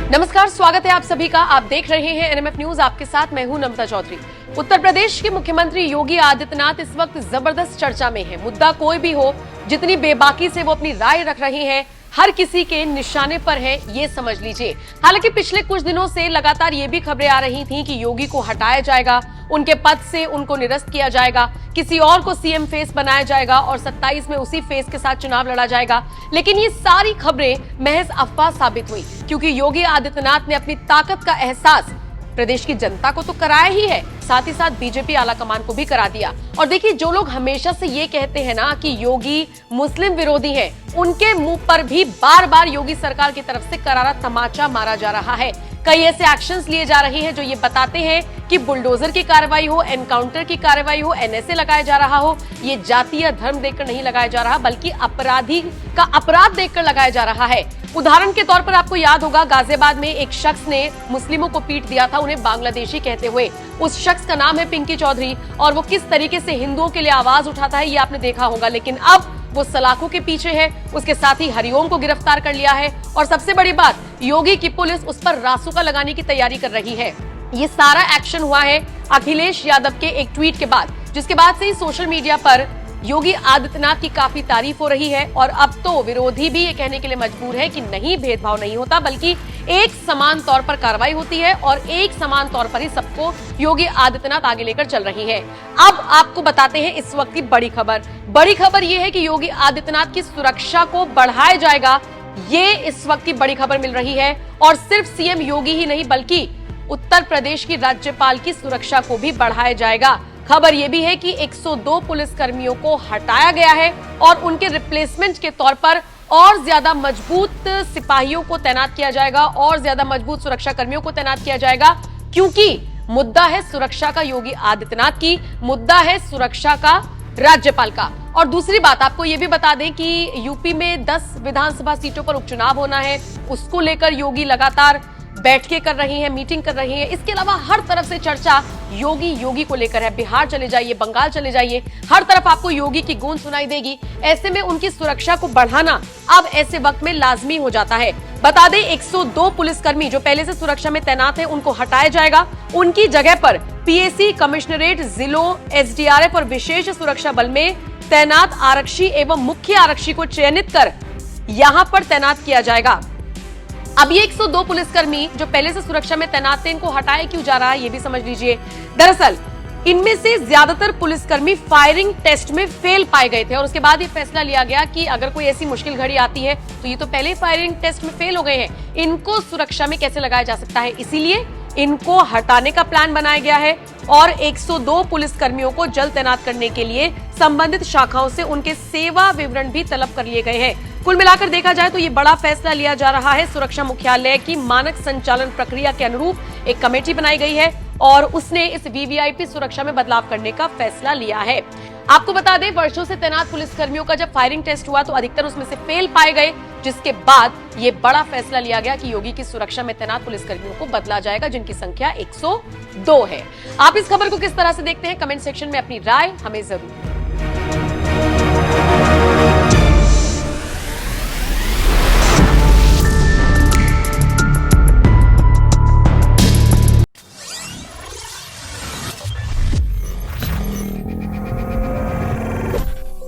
नमस्कार, स्वागत है आप सभी का। आप देख रहे हैं एनएमएफ न्यूज। आपके साथ मैं हूं नम्रता चौधरी। उत्तर प्रदेश के मुख्यमंत्री योगी आदित्यनाथ इस वक्त जबरदस्त चर्चा में है। मुद्दा कोई भी हो, जितनी बेबाकी से वो अपनी राय रख रहे हैं, हर किसी के निशाने पर है, ये समझ लीजिए। हालांकि पिछले कुछ दिनों से लगातार ये भी खबरें आ रही थीं कि योगी को हटाया जाएगा, उनके पद से उनको निरस्त किया जाएगा, किसी और को सीएम फेस बनाया जाएगा और 27 में उसी फेस के साथ चुनाव लड़ा जाएगा। लेकिन ये सारी खबरें महज अफवाह साबित हुई, क्योंकि योगी आदित्यनाथ ने अपनी ताकत का एहसास प्रदेश की जनता को तो कराया ही है, साथ ही साथ बीजेपी आलाकमान को भी करा दिया। और देखिए, जो लोग हमेशा से ये कहते हैं ना कि योगी मुस्लिम विरोधी हैं, उनके मुंह पर भी बार बार योगी सरकार की तरफ से करारा तमाचा मारा जा रहा है। कई ऐसे एक्शंस लिए जा रहे हैं जो ये बताते हैं कि बुलडोजर की कार्रवाई हो, एनकाउंटर की कार्रवाई हो, एनएसए लगाया जा रहा हो, ये जाति या धर्म देखकर नहीं लगाया जा रहा, बल्कि अपराधी का अपराध देखकर लगाया जा रहा है। उदाहरण के तौर पर आपको याद होगा, गाजियाबाद में एक शख्स ने मुस्लिमों को पीट दिया था, उन्हें बांग्लादेशी कहते हुए। उस शख्स का नाम है पिंकी चौधरी, और वो किस तरीके से हिंदुओं के लिए आवाज उठाता है ये आपने देखा होगा। लेकिन अब वो सलाखों के पीछे है। उसके साथ ही हरिओम को गिरफ्तार कर लिया है, और सबसे बड़ी बात, योगी की पुलिस उस पर रासुका लगाने की तैयारी कर रही है। ये सारा एक्शन हुआ है अखिलेश यादव के एक ट्वीट के बाद, जिसके बाद से ही सोशल मीडिया पर योगी आदित्यनाथ की काफी तारीफ हो रही है। और अब तो विरोधी भी ये कहने के लिए मजबूर है कि नहीं, भेदभाव नहीं होता, बल्कि एक समान तौर पर कार्रवाई होती है और एक समान तौर पर ही सबको योगी आदित्यनाथ आगे लेकर चल रही है। अब आपको बताते हैं इस वक्त की बड़ी खबर। बड़ी खबर यह है कि योगी आदित्यनाथ की सुरक्षा को बढ़ाया जाएगा, ये इस वक्त की बड़ी खबर मिल रही है। और सिर्फ सीएम योगी ही नहीं, बल्कि उत्तर प्रदेश की राज्यपाल की सुरक्षा को भी बढ़ाया जाएगा। खबर यह भी है कि 102 पुलिसकर्मियों को हटाया गया है और उनके रिप्लेसमेंट के तौर पर और ज्यादा मजबूत सिपाहियों को तैनात किया जाएगा, और ज्यादा मजबूत सुरक्षा कर्मियों को तैनात किया जाएगा, क्योंकि मुद्दा है सुरक्षा का योगी आदित्यनाथ की, मुद्दा है सुरक्षा का राज्यपाल का। और दूसरी बात आपको यह भी बता दें कि यूपी में 10 विधानसभा सीटों पर उपचुनाव होना है, उसको लेकर योगी लगातार बैठकें कर रही हैं, मीटिंग कर रही हैं। इसके अलावा हर तरफ से चर्चा योगी को लेकर है। बिहार चले जाइए, बंगाल चले जाइए, हर तरफ आपको योगी की गूंज सुनाई देगी। ऐसे में उनकी सुरक्षा को बढ़ाना अब ऐसे वक्त में लाजमी हो जाता है। बता दें, 102 पुलिसकर्मी जो पहले से सुरक्षा में तैनात हैं, उनको हटाया जाएगा। उनकी जगह पर पीएसी, कमिश्नरेट, जिलों, एसडीआरएफ और विशेष सुरक्षा बल में तैनात आरक्षी एवं मुख्य आरक्षी को चयनित कर यहां पर तैनात किया जाएगा। अब ये 102 पुलिसकर्मी जो पहले से सुरक्षा में तैनात थे, इनको हटाया क्यों जा रहा है ये भी समझ लीजिए। दरअसल इनमें से ज्यादातर पुलिसकर्मी फायरिंग टेस्ट में फेल पाए गए थे, और उसके बाद ये फैसला लिया गया कि अगर कोई ऐसी मुश्किल घड़ी आती है तो ये तो पहले ही फायरिंग टेस्ट में फेल हो गए हैं, इनको सुरक्षा में कैसे लगाया जा सकता है, इसीलिए इनको हटाने का प्लान बनाया गया है। और 102 पुलिसकर्मियों को जल्द तैनात करने के लिए संबंधित शाखाओं से उनके सेवा विवरण भी तलब कर लिए गए हैं। कुल मिलाकर देखा जाए तो ये बड़ा फैसला लिया जा रहा है। सुरक्षा मुख्यालय की मानक संचालन प्रक्रिया के अनुरूप एक कमेटी बनाई गई है और उसने इस वीवीआईपी सुरक्षा में बदलाव करने का फैसला लिया है। आपको बता दें, वर्षों से तैनात पुलिसकर्मियों का जब फायरिंग टेस्ट हुआ तो अधिकतर उसमें से फेल पाए गए, जिसके बाद ये बड़ा फैसला लिया गया कि योगी की सुरक्षा में तैनात पुलिसकर्मियों को बदला जाएगा, जिनकी संख्या 102 है। आप इस खबर को किस तरह से देखते हैं, कमेंट सेक्शन में अपनी राय हमें जरूर